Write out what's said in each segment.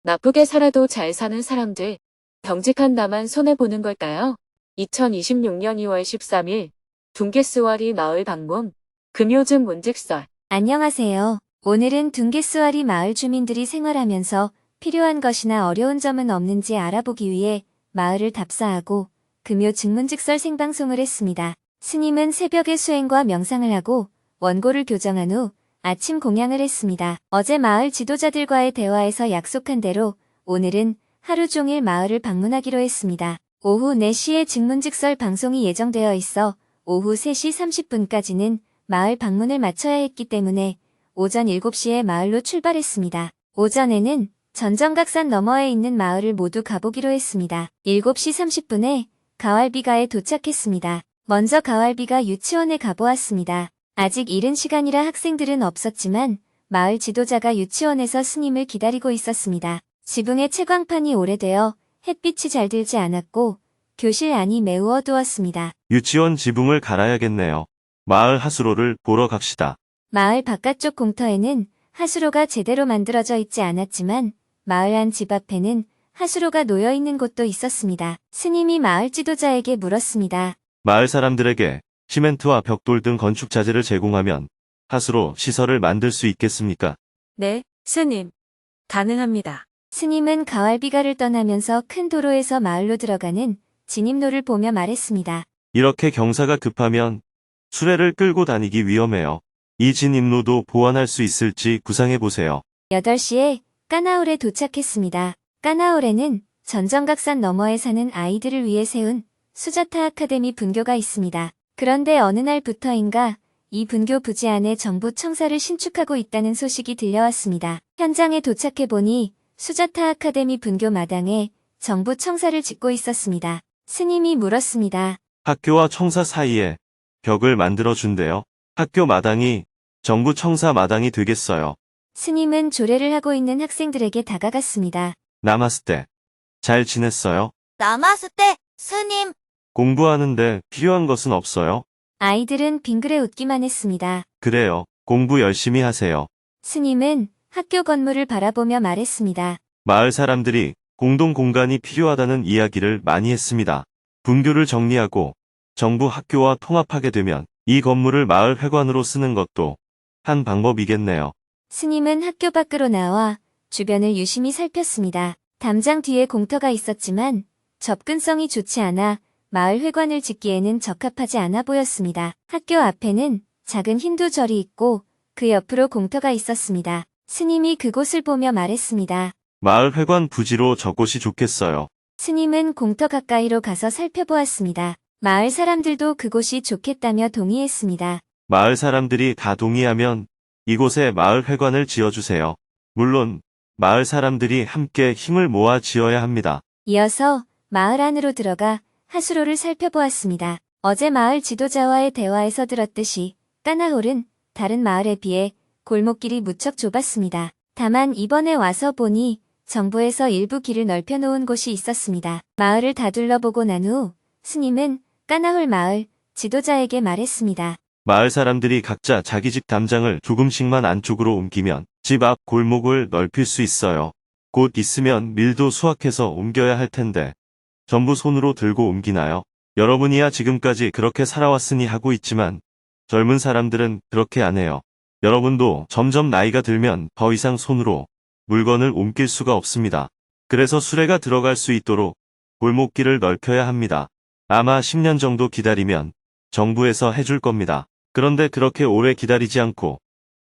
나쁘게 살아도 잘 사는 사람들, 정직한 나만 손해보는 걸까요? 2026년 2월 13일, 둥개스와리 마을 방문, 금요즘 문직설. 안녕하세요. 오늘은 둥개스와리 마을 주민들이 생활하면서 필요한 것이나 어려운 점은 없는지 알아보기 위해 마을을 답사하고 금요 증문직설 생방송을 했습니다. 스님은 새벽에 수행과 명상을 하고 원고를 교정한 후 아침 공양을 했습니다. 어제 마을 지도자들과의 대화에서 약속한 대로 오늘은 하루 종일 마을을 방문하기로 했습니다. 오후 4시에 증문직설 방송이 예정되어 있어 오후 3시 30분까지는 마을 방문을 마쳐야 했기 때문에 오전 7시에 마을로 출발했습니다. 오전에는 전정각산 너머에 있는 마을을 모두 가보기로 했습니다. 7시 30분에 가왈비가에 도착했습니다. 먼저 가왈비가 유치원에 가보았습니다. 아직 이른 시간이라 학생들은 없었지만 마을 지도자가 유치원에서 스님을 기다리고 있었습니다. 지붕의 채광판이 오래되어 햇빛이 잘 들지 않았고 교실 안이 매우 어두웠습니다. 유치원 지붕을 갈아야겠네요. 마을 하수로를 보러 갑시다. 마을 바깥쪽 공터에는 하수로가 제대로 만들어져 있지 않았지만 마을 안 집 앞에는 하수로가 놓여 있는 곳도 있었습니다. 스님이 마을 지도자에게 물었습니다. 마을 사람들에게 시멘트와 벽돌 등 건축 자재를 제공하면 하수로 시설을 만들 수 있겠습니까? 네, 스님. 가능합니다. 스님은 가왈비가를 떠나면서 큰 도로에서 마을로 들어가는 진입로를 보며 말했습니다. 이렇게 경사가 급하면 수레를 끌고 다니기 위험해요. 이 진입로도 보완할 수 있을지 구상해보세요. 8시에 까나올에 도착했습니다. 까나올에는 전정각산 너머에 사는 아이들을 위해 세운 수자타 아카데미 분교가 있습니다. 그런데 어느 날부터인가 이 분교 부지 안에 정부 청사를 신축하고 있다는 소식이 들려왔습니다. 현장에 도착해보니 수자타 아카데미 분교 마당에 정부 청사를 짓고 있었습니다. 스님이 물었습니다. 학교와 청사 사이에 벽을 만들어준대요. 학교 마당이 정부 청사 마당이 되겠어요. 스님은 조례를 하고 있는 학생들에게 다가갔습니다. 나마스테. 잘 지냈어요? 나마스테, 스님. 공부하는데 필요한 것은 없어요? 아이들은 빙그레 웃기만 했습니다. 그래요. 공부 열심히 하세요. 스님은 학교 건물을 바라보며 말했습니다. 마을 사람들이 공동 공간이 필요하다는 이야기를 많이 했습니다. 분교를 정리하고 정부 학교와 통합하게 되면 이 건물을 마을 회관으로 쓰는 것도 한 방법이겠네요. 스님은 학교 밖으로 나와 주변을 유심히 살폈습니다. 담장 뒤에 공터가 있었지만 접근성이 좋지 않아 마을 회관을 짓기에는 적합하지 않아 보였습니다. 학교 앞에는 작은 힌두 절이 있고 그 옆으로 공터가 있었습니다. 스님이 그곳을 보며 말했습니다. 마을 회관 부지로 저곳이 좋겠어요. 스님은 공터 가까이로 가서 살펴보았습니다. 마을 사람들도 그곳이 좋겠다며 동의했습니다. 마을 사람들이 다 동의하면 이곳에 마을 회관을 지어주세요. 물론 마을 사람들이 함께 힘을 모아 지어야 합니다. 이어서 마을 안으로 들어가 하수로를 살펴보았습니다. 어제 마을 지도자와의 대화에서 들었듯이 까나홀은 다른 마을에 비해 골목길이 무척 좁았습니다. 다만 이번에 와서 보니 정부에서 일부 길을 넓혀놓은 곳이 있었습니다. 마을을 다 둘러보고 난 후 스님은 까나홀 마을 지도자에게 말했습니다. 마을 사람들이 각자 자기 집 담장을 조금씩만 안쪽으로 옮기면 집 앞 골목을 넓힐 수 있어요. 곧 있으면 밀도 수확해서 옮겨야 할 텐데 전부 손으로 들고 옮기나요? 여러분이야 지금까지 그렇게 살아왔으니 하고 있지만 젊은 사람들은 그렇게 안 해요. 여러분도 점점 나이가 들면 더 이상 손으로 물건을 옮길 수가 없습니다. 그래서 수레가 들어갈 수 있도록 골목길을 넓혀야 합니다. 아마 10년 정도 기다리면 정부에서 해줄 겁니다. 그런데 그렇게 오래 기다리지 않고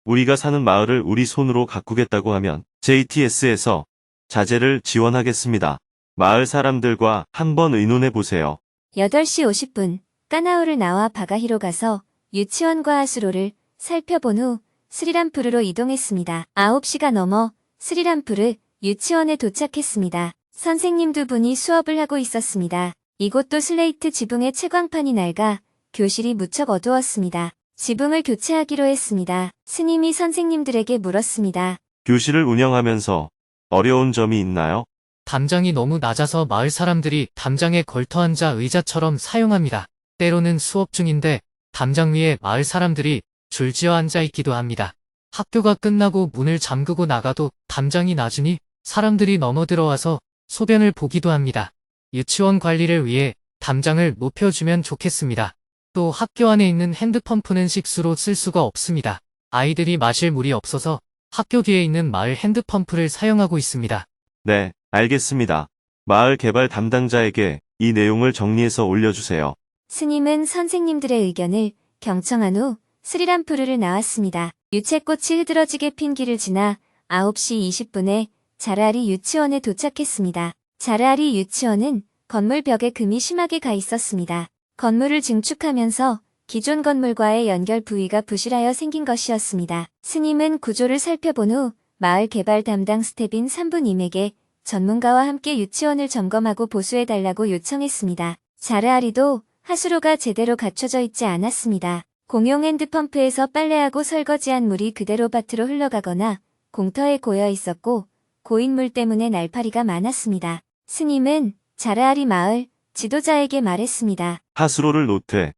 우리가 사는 마을을 우리 손으로 가꾸겠다고 하면 JTS에서 자재를 지원하겠습니다. 마을 사람들과 한번 의논해 보세요. 8시 50분 까나홀을 나와 바가히로 가서 유치원과 하수로를 살펴본 후 스리람푸르로 이동했습니다. 9시가 넘어 스리람푸르 유치원에 도착했습니다. 선생님 두 분이 수업을 하고 있었습니다. 이곳도 슬레이트 지붕에 채광판이 낡아 교실이 무척 어두웠습니다. 지붕을 교체하기로 했습니다. 스님이 선생님들에게 물었습니다. 교실을 운영하면서 어려운 점이 있나요? 담장이 너무 낮아서 마을 사람들이 담장에 걸터앉아 의자처럼 사용합니다. 때로는 수업 중인데 담장 위에 마을 사람들이 줄지어 앉아 있기도 합니다. 학교가 끝나고 문을 잠그고 나가도 담장이 낮으니 사람들이 넘어들어와서 소변을 보기도 합니다. 유치원 관리를 위해 담장을 높여주면 좋겠습니다. 또 학교 안에 있는 핸드펌프는 식수로 쓸 수가 없습니다. 아이들이 마실 물이 없어서 학교 뒤에 있는 마을 핸드펌프를 사용하고 있습니다. 네, 알겠습니다. 마을 개발 담당자에게 이 내용을 정리해서 올려주세요. 스님은 선생님들의 의견을 경청한 후 스리람푸르를 나왔습니다. 유채꽃이 흐드러지게 핀 길을 지나 9시 20분에 자르아리 유치원에 도착했습니다. 자르아리 유치원은 건물 벽에 금이 심하게 가 있었습니다. 건물을 증축하면서 기존 건물과의 연결 부위가 부실하여 생긴 것이었습니다. 스님은 구조를 살펴본 후 마을 개발 담당 스텝인 3분임에게 전문가와 함께 유치원을 점검하고 보수해달라고 요청했습니다. 자르아리도 하수로가 제대로 갖춰져 있지 않았습니다. 공용 핸드펌프에서 빨래하고 설거지한 물이 그대로 밭으로 흘러가거나 공터에 고여 있었고 고인물 때문에 날파리가 많았습니다. 스님은 자르아리 마을 지도자에게 말했습니다. 하수로를 놓되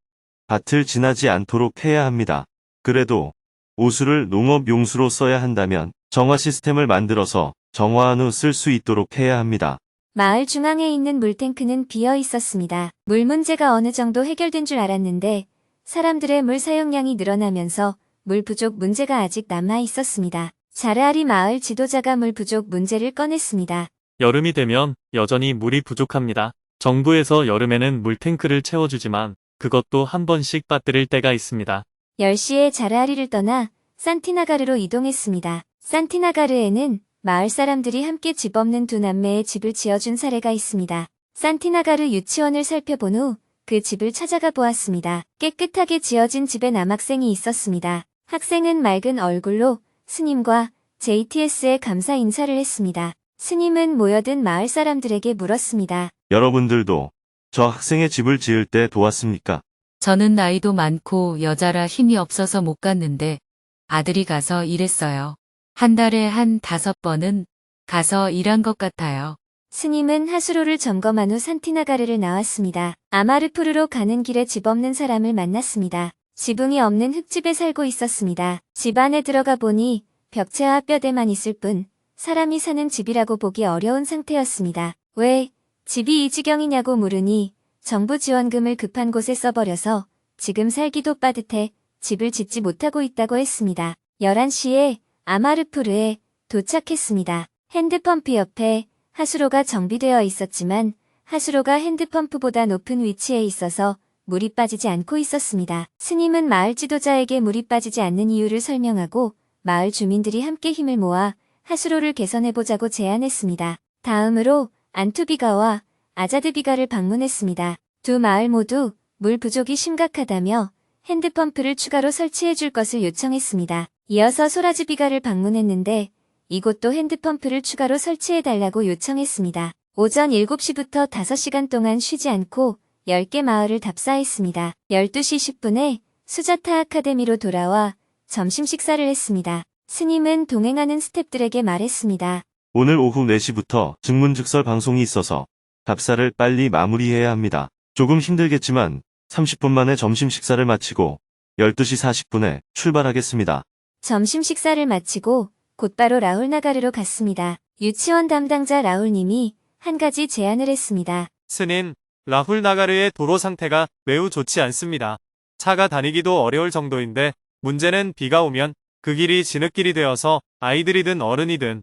밭을 지나지 않도록 해야 합니다. 그래도 오수를 농업용수로 써야 한다면 정화 시스템을 만들어서 정화한 후 쓸 수 있도록 해야 합니다. 마을 중앙에 있는 물탱크는 비어 있었습니다. 물 문제가 어느 정도 해결된 줄 알았는데 사람들의 물 사용량이 늘어나면서 물 부족 문제가 아직 남아 있었습니다. 자르아리 마을 지도자가 물 부족 문제를 꺼냈습니다. 여름이 되면 여전히 물이 부족합니다. 정부에서 여름에는 물탱크를 채워주지만 그것도 한 번씩 빠뜨릴 때가 있습니다. 10시에 자르아리를 떠나 산티나가르로 이동했습니다. 산티나가르에는 마을 사람들이 함께 집 없는 두 남매의 집을 지어준 사례가 있습니다. 산티나가르 유치원을 살펴본 후 그 집을 찾아가 보았습니다. 깨끗하게 지어진 집에 남학생이 있었습니다. 학생은 맑은 얼굴로 스님과 JTS에 감사 인사를 했습니다. 스님은 모여든 마을 사람들에게 물었습니다. 여러분들도 저 학생의 집을 지을 때 도왔습니까? 저는 나이도 많고 여자라 힘이 없어서 못 갔는데 아들이 가서 일했어요. 한 달에 한 5번은 가서 일한 것 같아요. 스님은 하수로를 점검한 후 산티나가르를 나왔습니다. 아마르푸르로 가는 길에 집 없는 사람을 만났습니다. 지붕이 없는 흙집에 살고 있었습니다. 집 안에 들어가 보니 벽체와 뼈대만 있을 뿐 사람이 사는 집이라고 보기 어려운 상태였습니다. 왜 집이 이 지경이냐고 물으니 정부 지원금을 급한 곳에 써버려서 지금 살기도 빠듯해 집을 짓지 못하고 있다고 했습니다. 11시에 아마르푸르에 도착했습니다. 핸드펌프 옆에 하수로가 정비되어 있었지만 하수로가 핸드펌프보다 높은 위치에 있어서 물이 빠지지 않고 있었습니다. 스님은 마을 지도자에게 물이 빠지지 않는 이유를 설명하고 마을 주민들이 함께 힘을 모아 하수로를 개선해보자고 제안했습니다. 다음으로 안투비가와 아자드비가를 방문했습니다. 두 마을 모두 물 부족이 심각하다며 핸드펌프를 추가로 설치해줄 것을 요청했습니다. 이어서 소라즈비가를 방문했는데 이곳도 핸드펌프를 추가로 설치해달라고 요청했습니다. 오전 7시부터 5시간 동안 쉬지 않고 10개 마을을 답사했습니다. 12시 10분에 수자타 아카데미로 돌아와 점심 식사를 했습니다. 스님은 동행하는 스태프들에게 말했습니다. 오늘 오후 4시부터 증문즉설 방송이 있어서 답사를 빨리 마무리해야 합니다. 조금 힘들겠지만 30분 만에 점심 식사를 마치고 12시 40분에 출발하겠습니다. 점심 식사를 마치고 곧바로 라훌나가르로 갔습니다. 유치원 담당자 라훌님이 한 가지 제안을 했습니다. 스님, 라훌 나가르의 도로 상태가 매우 좋지 않습니다. 차가 다니기도 어려울 정도인데 문제는 비가 오면 그 길이 진흙길이 되어서 아이들이든 어른이든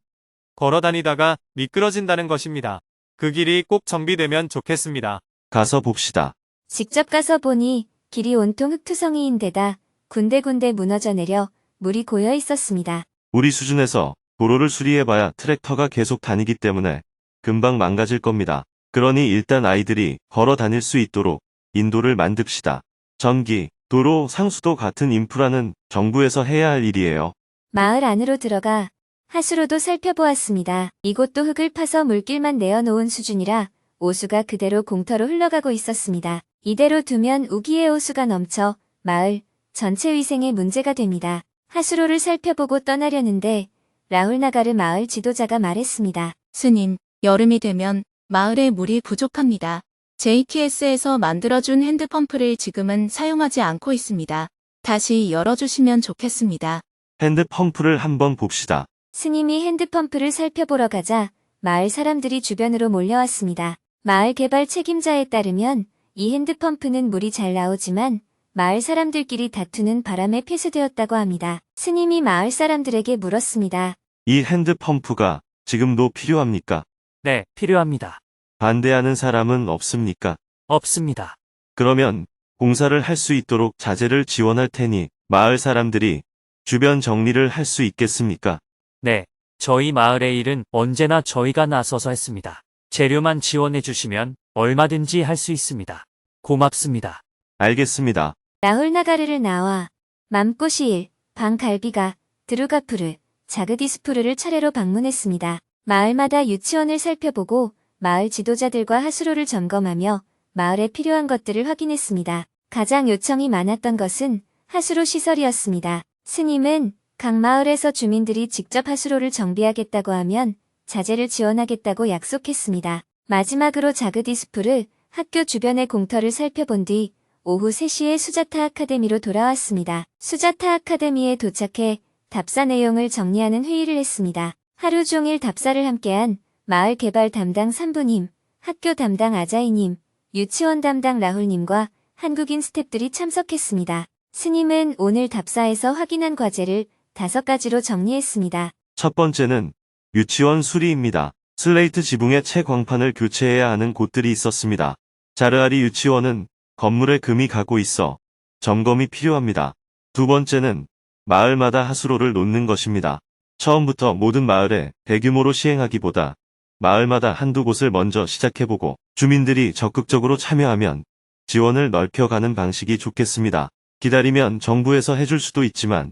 걸어 다니다가 미끄러진다는 것입니다. 그 길이 꼭 정비되면 좋겠습니다. 가서 봅시다. 직접 가서 보니 길이 온통 흙투성이인 데다 군데군데 무너져 내려 물이 고여 있었습니다. 우리 수준에서 도로를 수리해봐야 트랙터가 계속 다니기 때문에 금방 망가질 겁니다. 그러니 일단 아이들이 걸어 다닐 수 있도록 인도를 만듭시다. 전기, 도로, 상수도 같은 인프라는 정부에서 해야 할 일이에요. 마을 안으로 들어가 하수로도 살펴보았습니다. 이곳도 흙을 파서 물길만 내어놓은 수준이라 오수가 그대로 공터로 흘러가고 있었습니다. 이대로 두면 우기의 오수가 넘쳐 마을 전체 위생에 문제가 됩니다. 하수로를 살펴보고 떠나려는데 라훌 나가르 마을 지도자가 말했습니다. 스님, 여름이 되면 마을에 물이 부족합니다. JTS에서 만들어준 핸드펌프를 지금은 사용하지 않고 있습니다. 다시 열어주시면 좋겠습니다. 핸드펌프를 한번 봅시다. 스님이 핸드펌프를 살펴보러 가자 마을 사람들이 주변으로 몰려왔습니다. 마을 개발 책임자에 따르면 이 핸드펌프는 물이 잘 나오지만 마을 사람들끼리 다투는 바람에 폐쇄되었다고 합니다. 스님이 마을 사람들에게 물었습니다. 이 핸드펌프가 지금도 필요합니까? 네, 필요합니다. 반대하는 사람은 없습니까? 없습니다. 그러면 공사를 할 수 있도록 자재를 지원할 테니 마을 사람들이 주변 정리를 할 수 있겠습니까? 네, 저희 마을의 일은 언제나 저희가 나서서 했습니다. 재료만 지원해 주시면 얼마든지 할 수 있습니다. 고맙습니다. 알겠습니다. 라훌 나가르를 나와 맘꼬시일, 방갈비가, 드루가푸르, 자그디스푸르를 차례로 방문했습니다. 마을마다 유치원을 살펴보고 마을 지도자들과 하수로를 점검하며 마을에 필요한 것들을 확인했습니다. 가장 요청이 많았던 것은 하수로 시설이었습니다. 스님은 각 마을에서 주민들이 직접 하수로를 정비하겠다고 하면 자재를 지원하겠다고 약속했습니다. 마지막으로 자그디스푸르 학교 주변의 공터를 살펴본 뒤 오후 3시에 수자타 아카데미로 돌아왔습니다. 수자타 아카데미에 도착해 답사 내용을 정리하는 회의를 했습니다. 하루 종일 답사를 함께한 마을 개발 담당 산부님, 학교 담당 아자이님, 유치원 담당 라훌님과 한국인 스태프들이 참석했습니다. 스님은 오늘 답사에서 확인한 과제를 5가지로 정리했습니다. 첫 번째는 유치원 수리입니다. 슬레이트 지붕의 채광판을 교체해야 하는 곳들이 있었습니다. 자르아리 유치원은 건물에 금이 가고 있어 점검이 필요합니다. 두 번째는 마을마다 하수로를 놓는 것입니다. 처음부터 모든 마을에 대규모로 시행하기보다 마을마다 한두 곳을 먼저 시작해보고 주민들이 적극적으로 참여하면 지원을 넓혀가는 방식이 좋겠습니다. 기다리면 정부에서 해줄 수도 있지만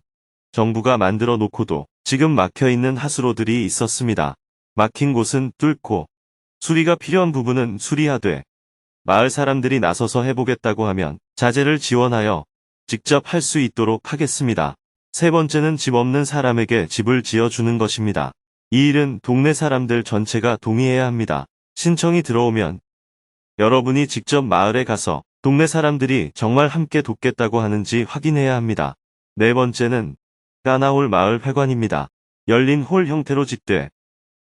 정부가 만들어 놓고도 지금 막혀있는 하수로들이 있었습니다. 막힌 곳은 뚫고 수리가 필요한 부분은 수리하되 마을 사람들이 나서서 해보겠다고 하면 자재를 지원하여 직접 할 수 있도록 하겠습니다. 세 번째는 집 없는 사람에게 집을 지어주는 것입니다. 이 일은 동네 사람들 전체가 동의해야 합니다. 신청이 들어오면 여러분이 직접 마을에 가서 동네 사람들이 정말 함께 돕겠다고 하는지 확인해야 합니다. 네 번째는 까나홀 마을 회관입니다. 열린 홀 형태로 짓되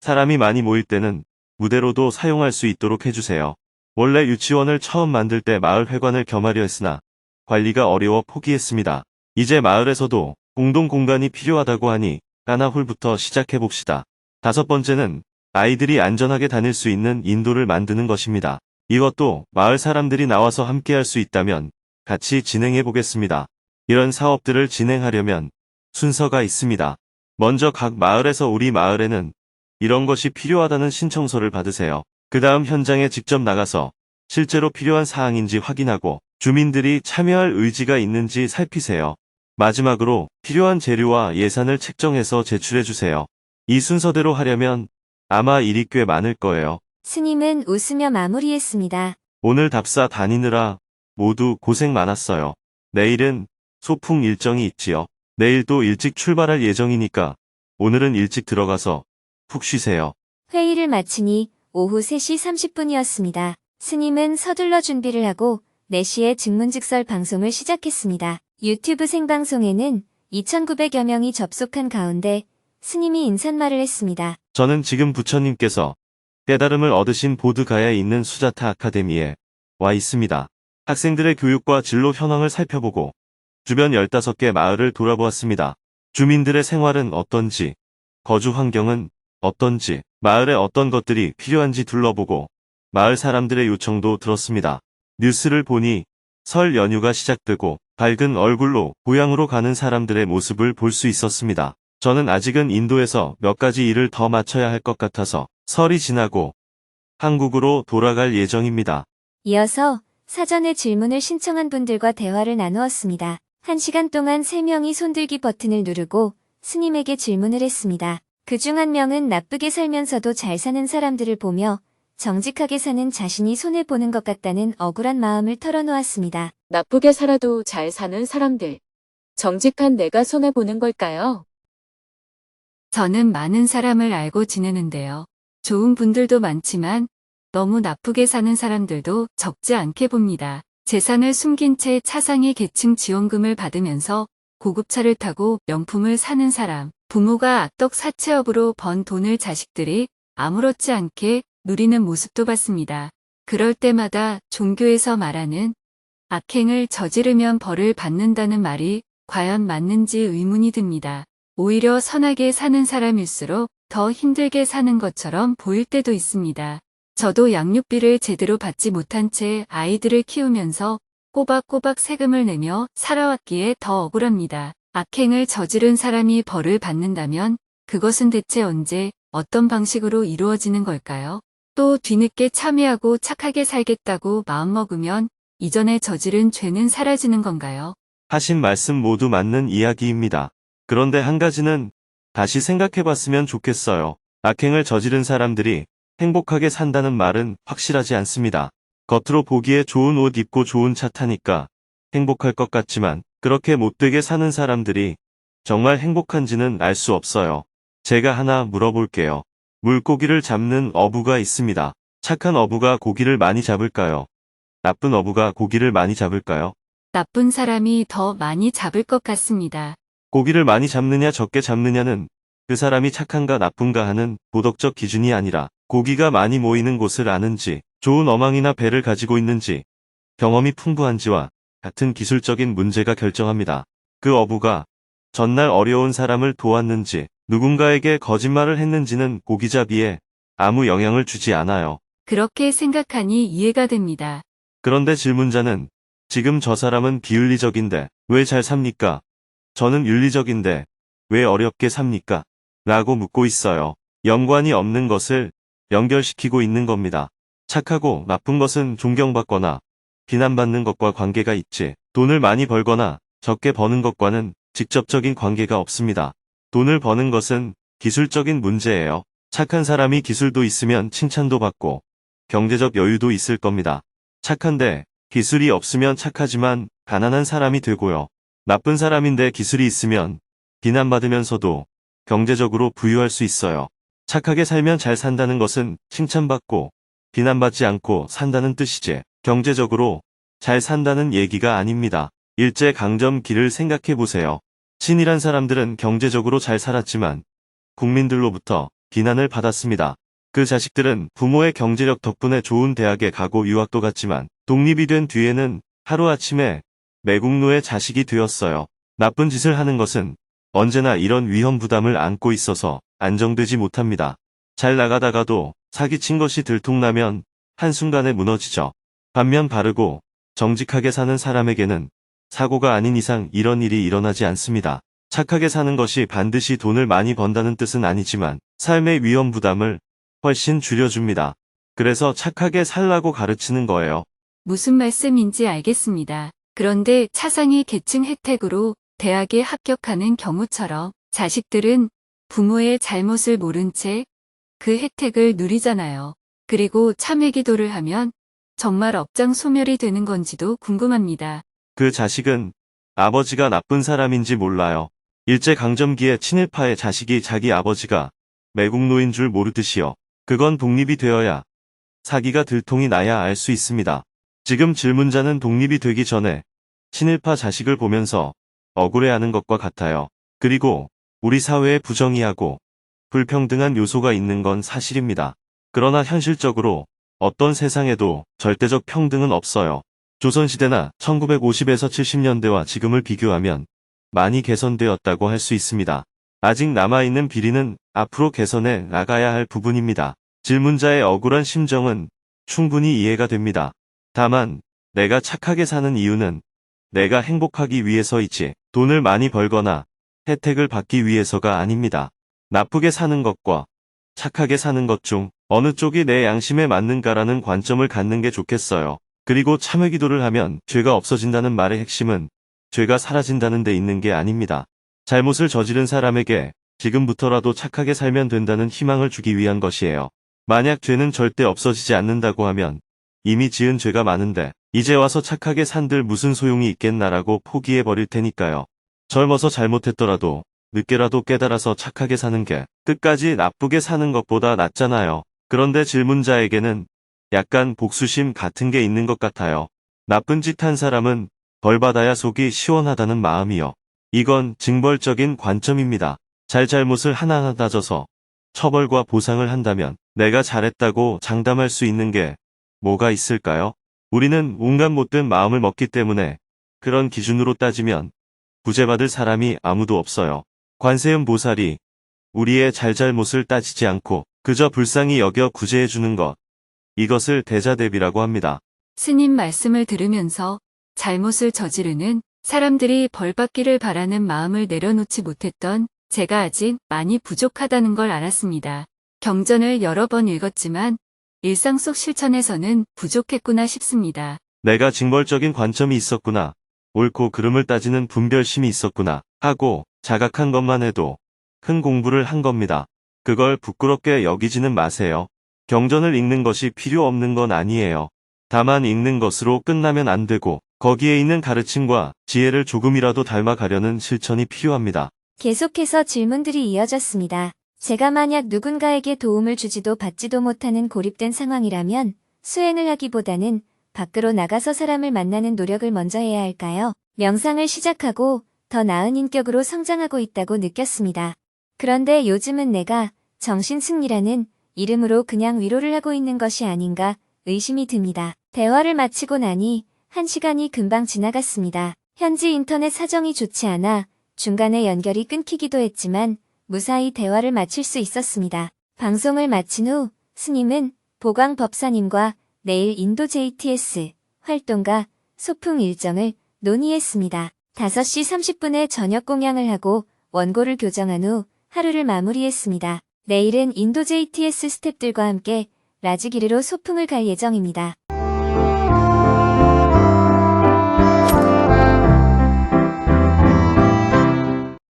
사람이 많이 모일 때는 무대로도 사용할 수 있도록 해주세요. 원래 유치원을 처음 만들 때 마을 회관을 겸하려 했으나 관리가 어려워 포기했습니다. 이제 마을에서도 공동 공간이 필요하다고 하니 까나홀부터 시작해봅시다. 다섯 번째는 아이들이 안전하게 다닐 수 있는 인도를 만드는 것입니다. 이것도 마을 사람들이 나와서 함께 할 수 있다면 같이 진행해보겠습니다. 이런 사업들을 진행하려면 순서가 있습니다. 먼저 각 마을에서 우리 마을에는 이런 것이 필요하다는 신청서를 받으세요. 그 다음 현장에 직접 나가서 실제로 필요한 사항인지 확인하고 주민들이 참여할 의지가 있는지 살피세요. 마지막으로 필요한 재료와 예산을 책정해서 제출해주세요. 이 순서대로 하려면 아마 일이 꽤 많을 거예요. 스님은 웃으며 마무리했습니다. 오늘 답사 다니느라 모두 고생 많았어요. 내일은 소풍 일정이 있지요. 내일도 일찍 출발할 예정이니까 오늘은 일찍 들어가서 푹 쉬세요. 회의를 마치니 오후 3시 30분이었습니다. 스님은 서둘러 준비를 하고 4시에 증문즉설 방송을 시작했습니다. 유튜브 생방송에는 2,900여 명이 접속한 가운데 스님이 인사말을 했습니다. 저는 지금 부처님께서 깨달음을 얻으신 보드가야에 있는 수자타 아카데미에 와 있습니다. 학생들의 교육과 진로 현황을 살펴보고 주변 15개 마을을 돌아보았습니다. 주민들의 생활은 어떤지, 거주 환경은 어떤지, 마을에 어떤 것들이 필요한지 둘러보고 마을 사람들의 요청도 들었습니다. 뉴스를 보니 설 연휴가 시작되고 밝은 얼굴로 고향으로 가는 사람들의 모습을 볼 수 있었습니다. 저는 아직은 인도에서 몇 가지 일을 더 마쳐야 할 것 같아서 설이 지나고 한국으로 돌아갈 예정입니다. 이어서 사전에 질문을 신청한 분들과 대화를 나누었습니다. 1시간 동안 3명이 손들기 버튼을 누르고 스님에게 질문을 했습니다. 그중 한 명은 나쁘게 살면서도 잘 사는 사람들을 보며 정직하게 사는 자신이 손해보는 것 같다는 억울한 마음을 털어놓았습니다. 나쁘게 살아도 잘 사는 사람들. 정직한 내가 손해보는 걸까요? 저는 많은 사람을 알고 지내는데요. 좋은 분들도 많지만 너무 나쁘게 사는 사람들도 적지 않게 봅니다. 재산을 숨긴 채 차상위 계층 지원금을 받으면서 고급차를 타고 명품을 사는 사람, 부모가 악덕 사채업으로 번 돈을 자식들이 아무렇지 않게 누리는 모습도 봤습니다. 그럴 때마다 종교에서 말하는 악행을 저지르면 벌을 받는다는 말이 과연 맞는지 의문이 듭니다. 오히려 선하게 사는 사람일수록 더 힘들게 사는 것처럼 보일 때도 있습니다. 저도 양육비를 제대로 받지 못한 채 아이들을 키우면서 꼬박꼬박 세금을 내며 살아왔기에 더 억울합니다. 악행을 저지른 사람이 벌을 받는다면 그것은 대체 언제 어떤 방식으로 이루어지는 걸까요? 또 뒤늦게 참여하고 착하게 살겠다고 마음먹으면 이전에 저지른 죄는 사라지는 건가요? 하신 말씀 모두 맞는 이야기입니다. 그런데 한 가지는 다시 생각해봤으면 좋겠어요. 악행을 저지른 사람들이 행복하게 산다는 말은 확실하지 않습니다. 겉으로 보기에 좋은 옷 입고 좋은 차 타니까 행복할 것 같지만 그렇게 못되게 사는 사람들이 정말 행복한지는 알 수 없어요. 제가 하나 물어볼게요. 물고기를 잡는 어부가 있습니다. 착한 어부가 고기를 많이 잡을까요? 나쁜 어부가 고기를 많이 잡을까요? 나쁜 사람이 더 많이 잡을 것 같습니다. 고기를 많이 잡느냐 적게 잡느냐는 그 사람이 착한가 나쁜가 하는 도덕적 기준이 아니라 고기가 많이 모이는 곳을 아는지, 좋은 어망이나 배를 가지고 있는지, 경험이 풍부한지와 같은 기술적인 문제가 결정합니다. 그 어부가 전날 어려운 사람을 도왔는지, 누군가에게 거짓말을 했는지는 고기잡이에 아무 영향을 주지 않아요. 그렇게 생각하니 이해가 됩니다. 그런데 질문자는 지금 저 사람은 비윤리적인데 왜 잘 삽니까? 저는 윤리적인데 왜 어렵게 삽니까? 라고 묻고 있어요. 연관이 없는 것을 연결시키고 있는 겁니다. 착하고 나쁜 것은 존경받거나 비난받는 것과 관계가 있지, 돈을 많이 벌거나 적게 버는 것과는 직접적인 관계가 없습니다. 돈을 버는 것은 기술적인 문제예요. 착한 사람이 기술도 있으면 칭찬도 받고 경제적 여유도 있을 겁니다. 착한데 기술이 없으면 착하지만 가난한 사람이 되고요. 나쁜 사람인데 기술이 있으면 비난받으면서도 경제적으로 부유할 수 있어요. 착하게 살면 잘 산다는 것은 칭찬받고 비난받지 않고 산다는 뜻이지, 경제적으로 잘 산다는 얘기가 아닙니다. 일제강점기를 생각해보세요. 친일한 사람들은 경제적으로 잘 살았지만 국민들로부터 비난을 받았습니다. 그 자식들은 부모의 경제력 덕분에 좋은 대학에 가고 유학도 갔지만 독립이 된 뒤에는 하루아침에 매국노의 자식이 되었어요. 나쁜 짓을 하는 것은 언제나 이런 위험 부담을 안고 있어서 안정되지 못합니다. 잘 나가다가도 사기친 것이 들통나면 한순간에 무너지죠. 반면 바르고 정직하게 사는 사람에게는 사고가 아닌 이상 이런 일이 일어나지 않습니다. 착하게 사는 것이 반드시 돈을 많이 번다는 뜻은 아니지만 삶의 위험 부담을 훨씬 줄여줍니다. 그래서 착하게 살라고 가르치는 거예요. 무슨 말씀인지 알겠습니다. 그런데 차상위 계층 혜택으로 대학에 합격하는 경우처럼 자식들은 부모의 잘못을 모른 채 그 혜택을 누리잖아요. 그리고 참회 기도를 하면 정말 업장 소멸이 되는 건지도 궁금합니다. 그 자식은 아버지가 나쁜 사람인지 몰라요. 일제강점기에 친일파의 자식이 자기 아버지가 매국노인 줄 모르듯이요. 그건 독립이 되어야 사기가 들통이 나야 알 수 있습니다. 지금 질문자는 독립이 되기 전에 친일파 자식을 보면서 억울해하는 것과 같아요. 그리고 우리 사회에 부정의하고 불평등한 요소가 있는 건 사실입니다. 그러나 현실적으로 어떤 세상에도 절대적 평등은 없어요. 조선시대나 1950에서 70년대와 지금을 비교하면 많이 개선되었다고 할 수 있습니다. 아직 남아있는 비리는 앞으로 개선해 나가야 할 부분입니다. 질문자의 억울한 심정은 충분히 이해가 됩니다. 다만 내가 착하게 사는 이유는 내가 행복하기 위해서이지 돈을 많이 벌거나 혜택을 받기 위해서가 아닙니다. 나쁘게 사는 것과 착하게 사는 것 중 어느 쪽이 내 양심에 맞는가라는 관점을 갖는 게 좋겠어요. 그리고 참회 기도를 하면 죄가 없어진다는 말의 핵심은 죄가 사라진다는 데 있는 게 아닙니다. 잘못을 저지른 사람에게 지금부터라도 착하게 살면 된다는 희망을 주기 위한 것이에요. 만약 죄는 절대 없어지지 않는다고 하면 이미 지은 죄가 많은데 이제 와서 착하게 산들 무슨 소용이 있겠나라고 포기해버릴 테니까요. 젊어서 잘못했더라도 늦게라도 깨달아서 착하게 사는 게 끝까지 나쁘게 사는 것보다 낫잖아요. 그런데 질문자에게는 약간 복수심 같은 게 있는 것 같아요. 나쁜 짓 한 사람은 벌 받아야 속이 시원하다는 마음이요. 이건 징벌적인 관점입니다. 잘못을 하나하나 따져서 처벌과 보상을 한다면 내가 잘했다고 장담할 수 있는 게 뭐가 있을까요? 우리는 온갖 못된 마음을 먹기 때문에 그런 기준으로 따지면 구제받을 사람이 아무도 없어요. 관세음 보살이 우리의 잘못을 따지지 않고 그저 불쌍히 여겨 구제해주는 것. 이것을 대자대비라고 합니다. 스님 말씀을 들으면서 잘못을 저지르는 사람들이 벌받기를 바라는 마음을 내려놓지 못했던 제가 아직 많이 부족하다는 걸 알았습니다. 경전을 여러 번 읽었지만 일상 속 실천에서는 부족했구나 싶습니다. 내가 징벌적인 관점이 있었구나. 옳고 그름을 따지는 분별심이 있었구나 하고 자각한 것만 해도 큰 공부를 한 겁니다. 그걸 부끄럽게 여기지는 마세요. 경전을 읽는 것이 필요 없는 건 아니에요. 다만 읽는 것으로 끝나면 안 되고 거기에 있는 가르침과 지혜를 조금이라도 닮아가려는 실천이 필요합니다. 계속해서 질문들이 이어졌습니다. 제가 만약 누군가에게 도움을 주지도 받지도 못하는 고립된 상황이라면 수행을 하기보다는 밖으로 나가서 사람을 만나는 노력을 먼저 해야 할까요? 명상을 시작하고 더 나은 인격으로 성장하고 있다고 느꼈습니다. 그런데 요즘은 내가 정신승리라는 이름으로 그냥 위로를 하고 있는 것이 아닌가 의심이 듭니다. 대화를 마치고 나니 1시간이 금방 지나갔습니다. 현지 인터넷 사정이 좋지 않아 중간에 연결이 끊기기도 했지만 무사히 대화를 마칠 수 있었습니다. 방송을 마친 후 스님은 보광 법사님과 내일 인도 JTS 활동가 소풍 일정을 논의했습니다. 5시 30분에 저녁 공양을 하고 원고를 교정한 후 하루를 마무리했습니다. 내일은 인도 JTS 스태프들과 함께 라즈기르로 소풍을 갈 예정입니다.